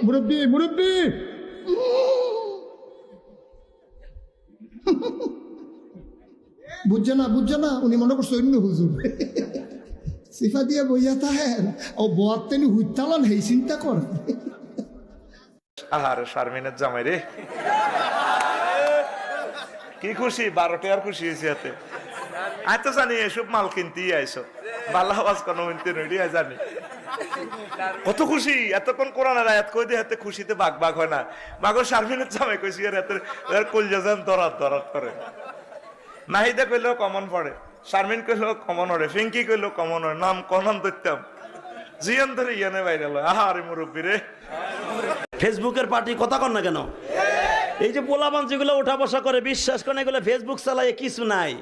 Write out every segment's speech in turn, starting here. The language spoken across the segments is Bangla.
মুরব্বী মুরব্বী বুঝছে না উনি মনে করছে অন্য হুজুর সিফা দিয়ে বইয়া থাকেন ও বয়ার তেনি হুইতালান হেই চিন্তা কর। আহারে শারমিনের জামাই রে, কি খুশি, 12টা আর খুশি হয়েছে হাতে। আমি তো জানি এসব মাল কিনতেই আইসো, ভালো আওয়াজ কোনো জানি কত খুশি। এতক্ষণ কোরআনের আয়াত কই দিয়ে হাতে খুশিতে বাঘ বাঘ হয় না। মাগো শারমিনের জামাই কইছি আর হাতে কলজা যান দরাত দরাত করে। নাহিদা কইলেও কমন পড়ে, শারমিন কইলেও কমন ওড়ে, ফিঙ্কি কইলেও কমন ওড়ে, নাম কনাম ধরতাম জিয়ান ধরে ইয়ানে বাইরে। আহারে মুরব্বী রে। ফেসবুকের পার্টি কথা কন না কেন? এই যে পোলাপান যেগুলো ওঠা বসা করে, বিশ্বাস করেন এগুলো ফেসবুক চালায় কিছু নাই।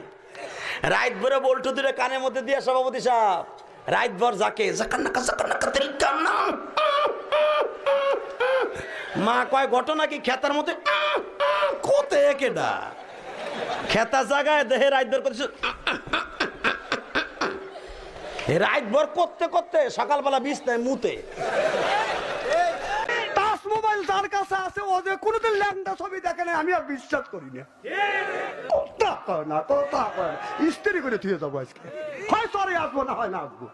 রাত ভরে বল্টু দূরে কানের মধ্যে দিয়ে সভাপতি সাহেব রাত ভর যাকে মা কয় ঘটনা কি খেতার মধ্যে কোতে কেডা খেতা জায়গায় দেহে রাত ভর করছে, রাত ভর করতে করতে সকালবেলা বিছনায় মুতে। মোবাইল যার কাছে আছে ও যে কোনোদিন ল্যাংটা ছবি দেখে না, আমি আর বিশ্বাস করি না। কথা কয় না, স্ত্রী করে থুয়ে যাবো আজকে, হয় সরে আসবো না হয় না আসবো।